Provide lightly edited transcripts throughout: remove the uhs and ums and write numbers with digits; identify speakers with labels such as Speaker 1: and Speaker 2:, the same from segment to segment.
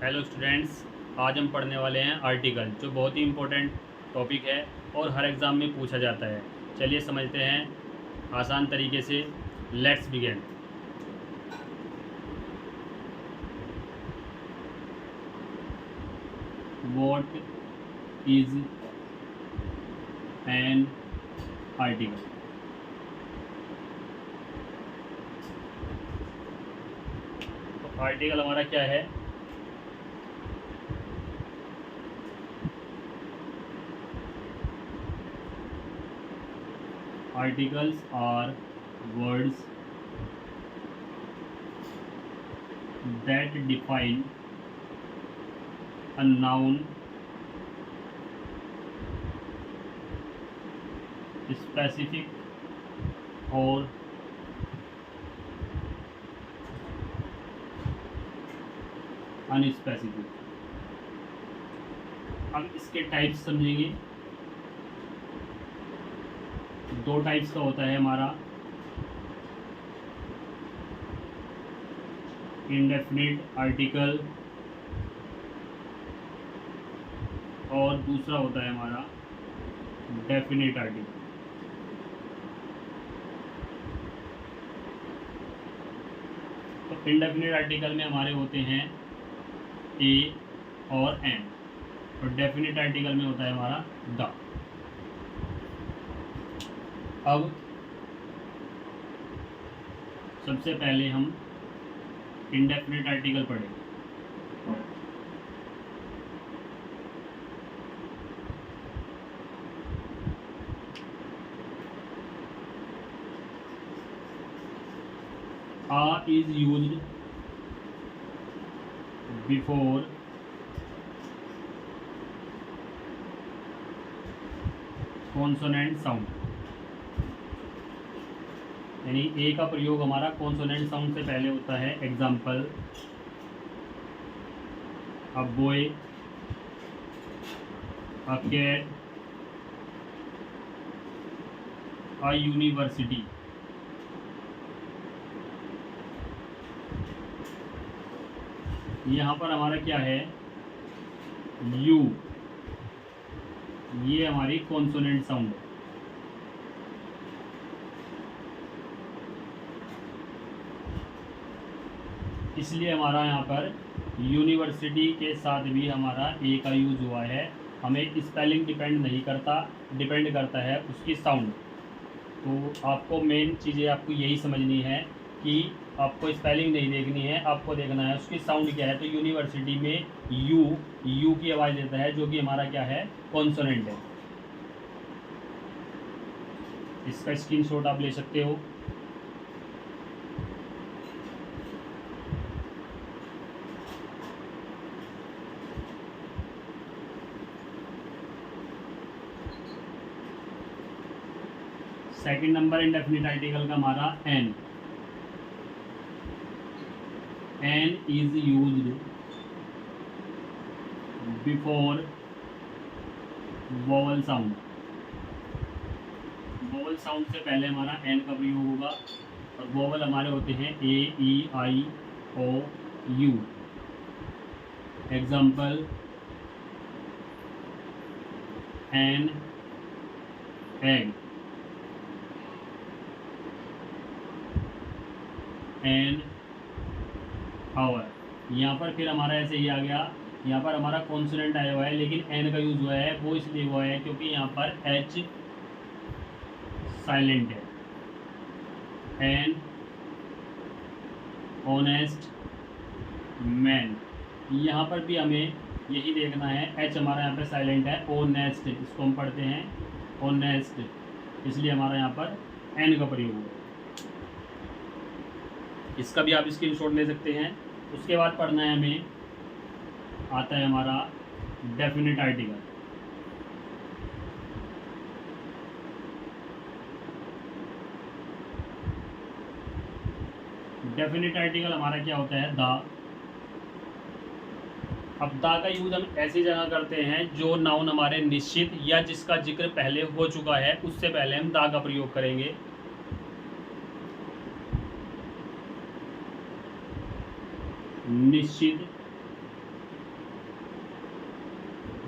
Speaker 1: Hello students, आज हम पढ़ने वाले हैं आर्टिकल, जो बहुत ही इम्पोर्टेंट टॉपिक है और हर एग्ज़ाम में पूछा जाता है। चलिए समझते हैं आसान तरीके से। Let's begin. What is an article? तो आर्टिकल हमारा क्या है? Articles are words that define a noun, specific or unspecific. अब इसके टाइप्स समझेंगे। दो टाइप्स का होता है हमारा, इंडेफिनिट आर्टिकल और दूसरा होता है हमारा डेफिनिट आर्टिकल। तो इंडेफिनिट आर्टिकल में हमारे होते हैं ए और एन, और डेफिनिट आर्टिकल में होता है हमारा द। अब सबसे पहले हम इंडेफिनिट आर्टिकल पढ़ेंगे। A is used before consonant sound, यानी ए का प्रयोग हमारा कॉन्सोनेंट साउंड से पहले होता है। Example, a boy, a cat, a university. यहाँ पर हमारा क्या है? यू, ये हमारी कॉन्सोनेंट साउंड है। इसलिए हमारा यहाँ पर यूनिवर्सिटी के साथ भी हमारा ए का यूज़ हुआ है। हमें स्पेलिंग डिपेंड करता है उसकी साउंड। तो आपको मेन चीज़ें आपको यही समझनी है कि आपको स्पेलिंग नहीं देखनी है, आपको देखना है उसकी साउंड क्या है। तो यूनिवर्सिटी में यू की आवाज़ देता है, जो कि हमारा क्या है? कॉन्सोनेंट है। इसका स्क्रीनशॉट आप ले सकते हो। सेकंड नंबर इंडेफिनिट आर्टिकल का हमारा an is used before vowel sound. Vowel sound से पहले हमारा एन का प्रयोग होगा, और वोवल हमारे होते हैं A, E, I, O, U. Example, an egg, an hour. यहाँ पर फिर हमारा ऐसे ही आ गया, यहाँ पर हमारा कॉन्सोनेंट आया हुआ है लेकिन एन का यूज़ हुआ है। वो इसलिए हुआ है क्योंकि यहाँ पर एच साइलेंट है। एन ऑनेस्ट मैन, यहाँ पर भी हमें यही देखना है। एच हमारा यहाँ पे साइलेंट है। ऑनेस्ट, इसको हम पढ़ते हैं ऑनेस्ट, इसलिए हमारा यहाँ पर एन का प्रयोग हुआ। इसका भी आप स्क्रीनशॉट ले सकते हैं। उसके बाद पढ़ना है हमें, आता है हमारा डेफिनिट आर्टिकल। डेफिनिट आर्टिकल हमारा क्या होता है? द। अब दा का यूज हम ऐसी जगह करते हैं जो नाउन हमारे निश्चित या जिसका जिक्र पहले हो चुका है, उससे पहले हम दा का प्रयोग करेंगे। निश्चित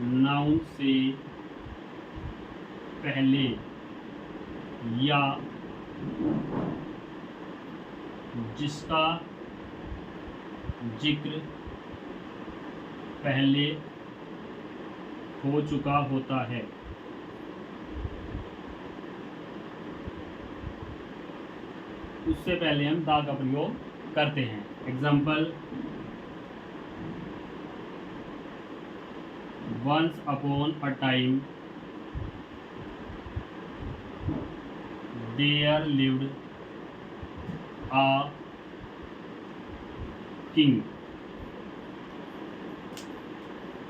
Speaker 1: नाउन से पहले या जिसका जिक्र पहले हो चुका होता है। उससे पहले हम दा का प्रयोग करते हैं। Example, once upon a time there lived a king.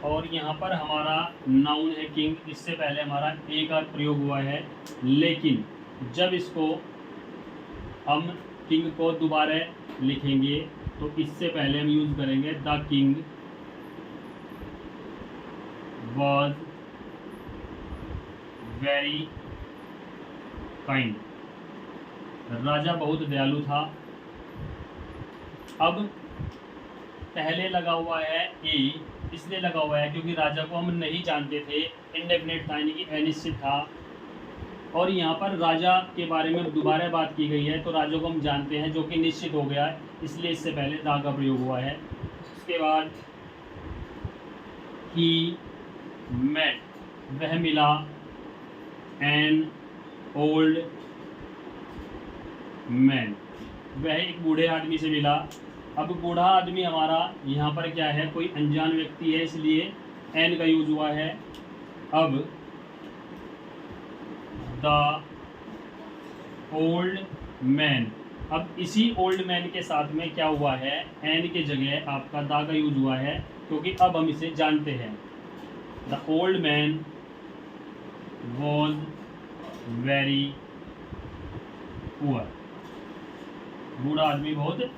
Speaker 1: और यहाँ पर हमारा नाउन है किंग, इससे पहले हमारा ए का प्रयोग हुआ है, लेकिन जब इसको हम किंग को दोबारा लिखेंगे तो इससे पहले हम यूज करेंगे the king was very kind. राजा बहुत दयालु था। अब पहले लगा हुआ है ए, इसलिए लगा हुआ है क्योंकि राजा को हम नहीं जानते थे, इंडेफिनिट था यानी कि अनिश्चित था। और यहाँ पर राजा के बारे में दोबारा बात की गई है, तो राजा को हम जानते हैं जो कि निश्चित हो गया है, इसलिए इससे पहले दा का प्रयोग हुआ है। उसके बाद ही मेट, वह मिला, एन ओल्ड मैन, वह एक बूढ़े आदमी से मिला। अब बूढ़ा आदमी हमारा यहाँ पर क्या है, कोई अनजान व्यक्ति है, इसलिए एन का यूज हुआ है। अब द ओल्ड मैन, अब इसी ओल्ड मैन के साथ में क्या हुआ है, एन के जगह आपका दा का यूज हुआ है, क्योंकि अब हम इसे जानते हैं। The old man was very poor, बूढ़ा आदमी बहुत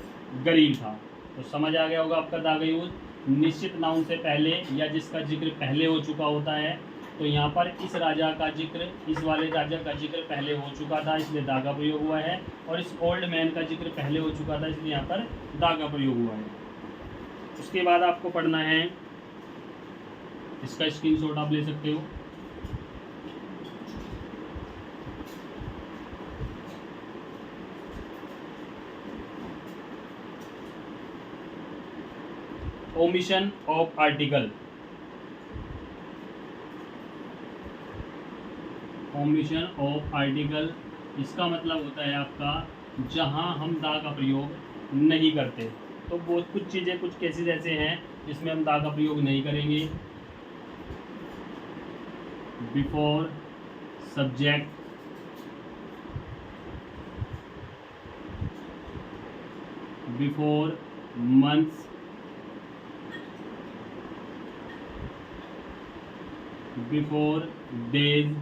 Speaker 1: गरीब था। तो समझ आ गया होगा आपका दा का यूज। निश्चित नाउन से पहले या जिसका जिक्र पहले हो चुका होता है, तो यहाँ पर इस राजा का जिक्र, इस वाले राजा का जिक्र पहले हो चुका था, इसलिए दा का प्रयोग हुआ है। और इस ओल्ड मैन का जिक्र पहले हो चुका था, इसलिए यहाँ पर दा का प्रयोग हुआ है। उसके बाद आपको पढ़ना है, इसका स्क्रीनशॉट आप ले सकते हो। Omission of article, omission of article, इसका मतलब होता है आपका जहां हम दा का प्रयोग नहीं करते। तो बहुत कुछ चीज़ें, कुछ केसेस ऐसे हैं जिसमें हम दा का प्रयोग नहीं करेंगे। Before subject, before months, before days,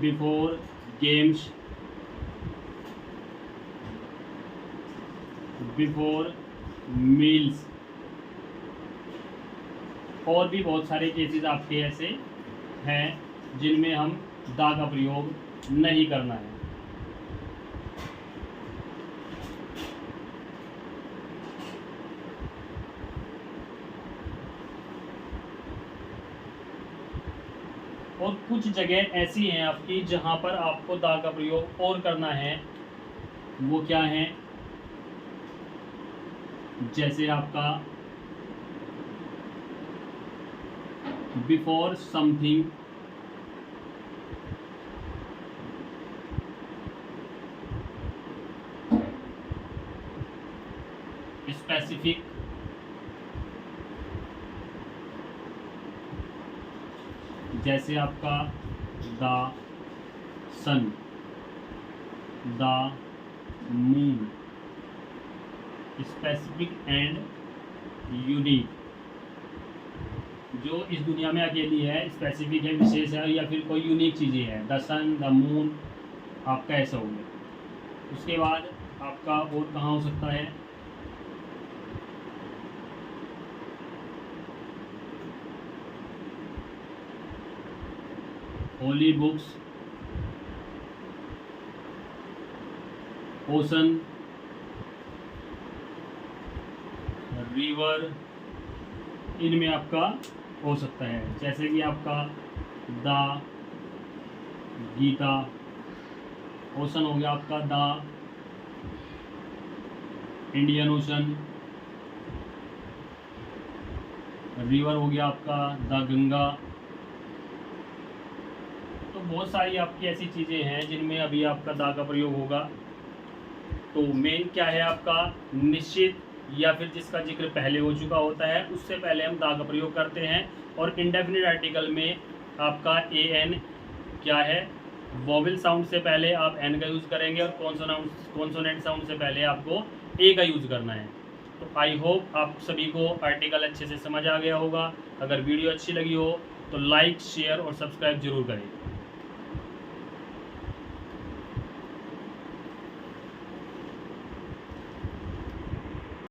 Speaker 1: before games, before meals. और भी बहुत सारे केसेस आपके ऐसे हैं जिनमें हम दा का प्रयोग नहीं करना है। और कुछ जगह ऐसी हैं आपकी जहां पर आपको दा का प्रयोग और करना है। वो क्या है, जैसे आपका बिफोर समथिंग, स्पेसिफिक, जैसे आपका the sun, the moon. Specific and unique, जो इस दुनिया में अकेली है, स्पेसिफिक है, विशेष है, या फिर कोई यूनिक चीज़ें हैं। द सन, द मून, आपका ऐसा हो गया। उसके बाद आपका और कहाँ हो सकता है, होली बुक्स, ओशन, रिवर, इनमें आपका हो सकता है, जैसे कि आपका द, गीता। ओशन हो गया आपका द इंडियन ओशन। रिवर हो गया आपका द गंगा। तो बहुत सारी आपकी ऐसी चीज़ें हैं जिनमें अभी आपका दा का प्रयोग होगा। तो मेन क्या है आपका निश्चित, या फिर जिसका जिक्र पहले हो चुका होता है उससे पहले हम दा का प्रयोग करते हैं। और इंडेफिनिट आर्टिकल में आपका ए एन क्या है, वोवेल साउंड से पहले आप एन का यूज़ करेंगे, और कॉन्सोनेंट साउंड से पहले आपको ए का यूज़ करना है। तो आई होप आप सभी को आर्टिकल अच्छे से समझ आ गया होगा। अगर वीडियो अच्छी लगी हो तो लाइक, शेयर और सब्सक्राइब जरूर करें।